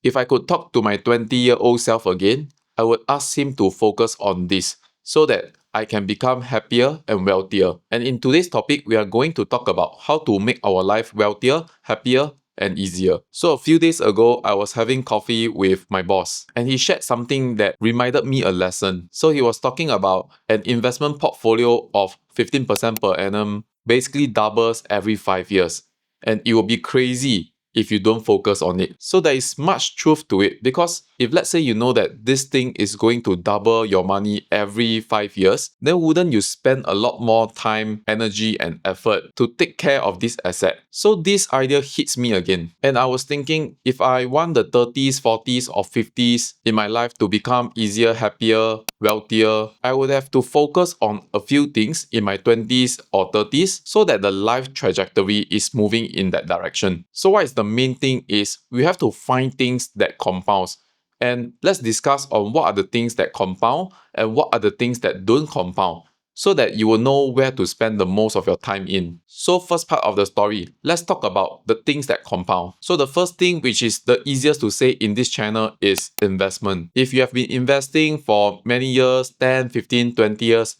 If I could talk to my 20-year-old self again, I would ask him to focus on this so that I can become happier and wealthier. And in today's topic, we are going to talk about how to make our life wealthier, happier, and easier. So a few days ago, I was having coffee with my boss and he shared something that reminded me a lesson. So he was talking about an investment portfolio of 15% per annum basically doubles every 5 years. And it will be crazy if you don't focus on it. So there is much truth to it, because if let's say you know that this thing is going to double your money every 5 years, then wouldn't you spend a lot more time, energy and effort to take care of this asset? So this idea hits me again. And I was thinking, if I want the 30s, 40s or 50s in my life to become easier, happier, wealthier, I would have to focus on a few things in my 20s or 30s so that the life trajectory is moving in that direction. So what is the main thing is we have to find things that compounds. And let's discuss on what are the things that compound and what are the things that don't compound, so that you will know where to spend the most of your time in. So first part of the story, let's talk about the things that compound. So the first thing, which is the easiest to say in this channel, is investment. If you have been investing for many years, 10, 15, 20 years,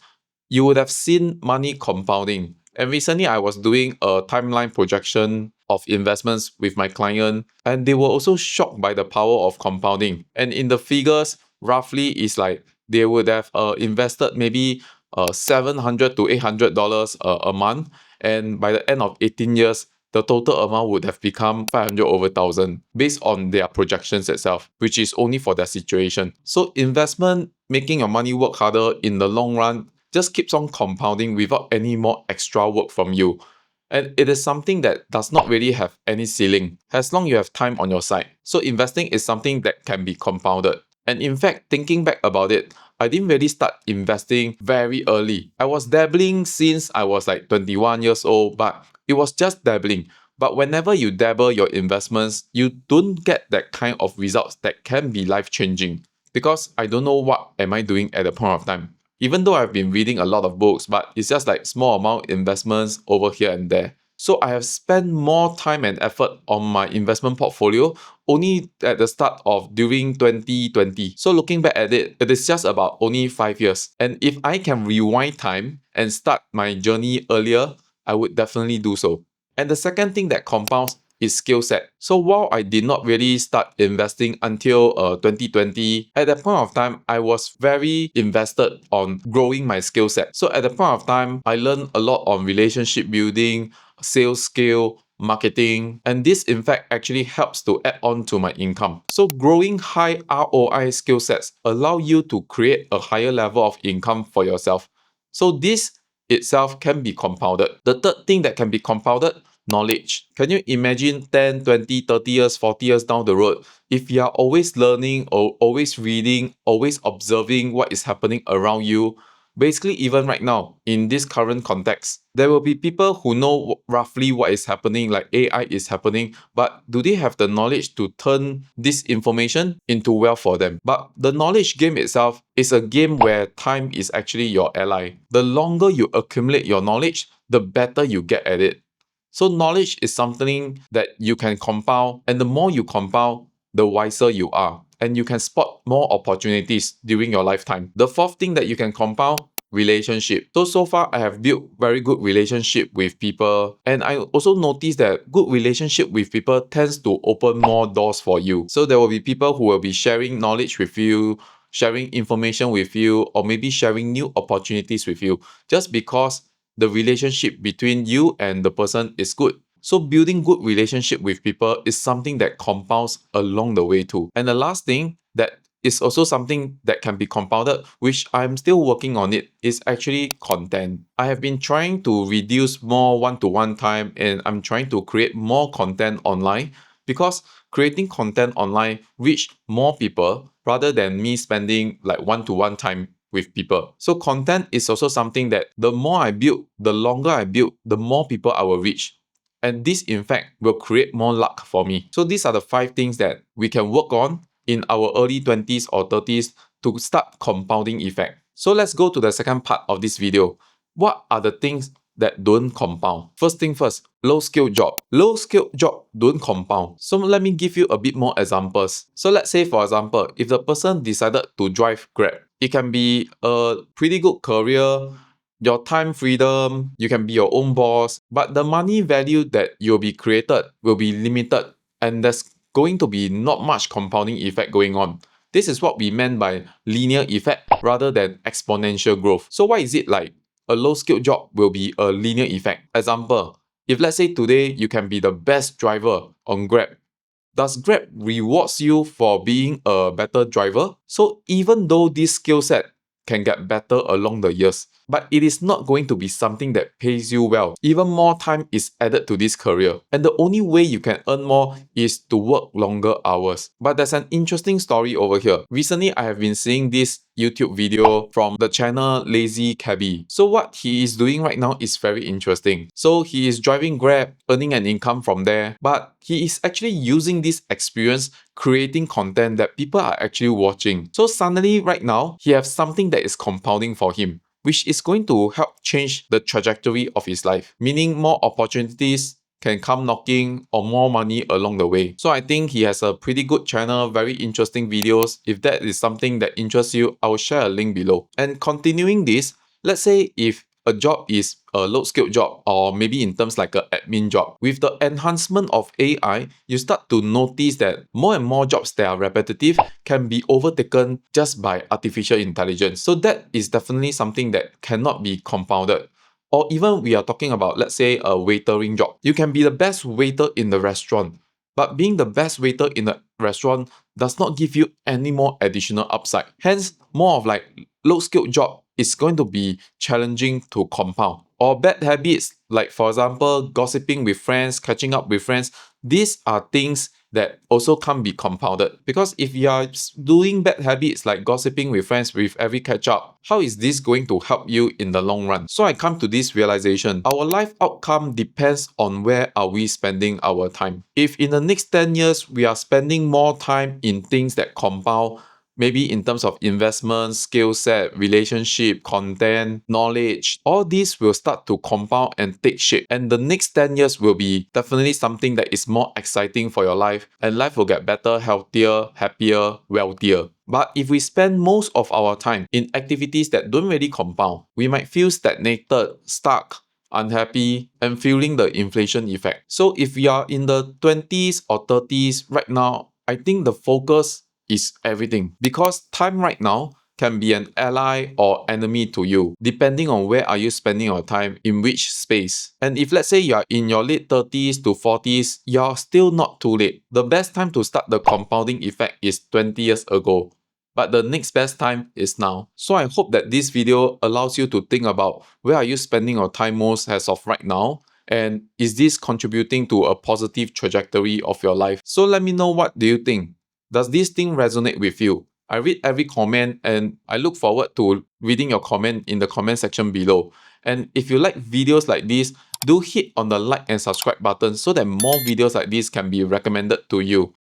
you would have seen money compounding. And recently I was doing a timeline projection of investments with my client, and they were also shocked by the power of compounding. And in the figures, roughly is like they would have invested maybe $700 to $800 a month, and by the end of 18 years, the total amount would have become 500 over 1,000 based on their projections itself, which is only for their situation. So investment, making your money work harder in the long run, just keeps on compounding without any more extra work from you. And it is something that does not really have any ceiling, as long as you have time on your side. So investing is something that can be compounded. And in fact, thinking back about it, I didn't really start investing very early. I was dabbling since I was like 21 years old, but it was just dabbling. But whenever you dabble your investments, you don't get that kind of results that can be life-changing. Because I don't know what am I doing at the point of time. Even though I've been reading a lot of books, but it's just like small amount investments over here and there. So I have spent more time and effort on my investment portfolio only at the start of during 2020. So looking back at it, it is just about only 5 years. And if I can rewind time and start my journey earlier, I would definitely do so. And the second thing that compounds is skill set. So while I did not really start investing until 2020, at that point of time, I was very invested on growing my skill set. So at the point of time, I learned a lot on relationship building, sales skill, marketing, and this in fact actually helps to add on to my income. So growing high ROI skill sets allow you to create a higher level of income for yourself. So this itself can be compounded. The third thing that can be compounded, knowledge. Can you imagine 10, 20, 30 years, 40 years down the road, if you are always learning or always reading, always observing what is happening around you? Basically, even right now, in this current context, there will be people who know roughly what is happening, like AI is happening, but do they have the knowledge to turn this information into wealth for them? But the knowledge game itself is a game where time is actually your ally. The longer you accumulate your knowledge, the better you get at it. So knowledge is something that you can compound, and the more you compound, the wiser you are, and you can spot more opportunities during your lifetime. The fourth thing that you can compound, relationship. So far I have built very good relationship with people, and I also noticed that good relationship with people tends to open more doors for you. So there will be people who will be sharing knowledge with you, sharing information with you, or maybe sharing new opportunities with you, just because the relationship between you and the person is good. So building good relationship with people is something that compounds along the way too. And the last thing that is also something that can be compounded, which I'm still working on it, is actually content. I have been trying to reduce more one-to-one time, and I'm trying to create more content online, because creating content online reach more people rather than me spending like one-to-one time with people. So content is also something that the more I build, the longer I build, the more people I will reach. And this in fact will create more luck for me. So these are the 5 things that we can work on in our early 20s or 30s to start compounding effect. So let's go to the second part of this video. What are the things that don't compound. First thing first, low skill job. Low skill job don't compound. So let me give you a bit more examples. So let's say, for example, if the person decided to drive Grab, it can be a pretty good career, your time freedom, you can be your own boss, but the money value that you'll be created will be limited, and there's going to be not much compounding effect going on. This is what we meant by linear effect rather than exponential growth. So why is it like a low skilled job will be a linear effect? Example, if let's say today you can be the best driver on Grab, does Grab rewards you for being a better driver? So even though this skill set can get better along the years, but it is not going to be something that pays you well. Even more time is added to this career, and the only way you can earn more is to work longer hours. But there's an interesting story over here. Recently, I have been seeing this YouTube video from the channel Lazy Cabbie. So what he is doing right now is very interesting. So he is driving Grab, earning an income from there, but he is actually using this experience creating content that people are actually watching. So suddenly right now, he has something that is compounding for him, which is going to help change the trajectory of his life, meaning more opportunities can come knocking or more money along the way. So I think he has a pretty good channel, very interesting videos. If that is something that interests you, I will share a link below. And continuing this, let's say if a job is a low-skilled job, or maybe in terms like an admin job. With the enhancement of AI, you start to notice that more and more jobs that are repetitive can be overtaken just by artificial intelligence. So that is definitely something that cannot be compounded. Or even we are talking about, let's say, a waitering job. You can be the best waiter in the restaurant, but being the best waiter in the restaurant does not give you any more additional upside. Hence, more of like low-skilled job is going to be challenging to compound. Or bad habits, like for example, gossiping with friends, catching up with friends, these are things that also can't be compounded. Because if you are doing bad habits like gossiping with friends with every catch up, how is this going to help you in the long run? So I come to this realization, our life outcome depends on where are we spending our time. If in the next 10 years, we are spending more time in things that compound, maybe in terms of investment, skill set, relationship, content, knowledge, all these will start to compound and take shape. And the next 10 years will be definitely something that is more exciting for your life, and life will get better, healthier, happier, wealthier. But if we spend most of our time in activities that don't really compound, we might feel stagnated, stuck, unhappy, and feeling the inflation effect. So if you are in the 20s or 30s right now, I think the focus is everything, because time right now can be an ally or enemy to you, depending on where are you spending your time, in which space. And if let's say you are in your late 30s to 40s, you're still not too late. The best time to start the compounding effect is 20 years ago, but the next best time is now. So I hope that this video allows you to think about where are you spending your time most as of right now, and is this contributing to a positive trajectory of your life? So let me know, what do you think? Does this thing resonate with you? I read every comment, and I look forward to reading your comment in the comment section below. And if you like videos like this, do hit on the like and subscribe button so that more videos like this can be recommended to you.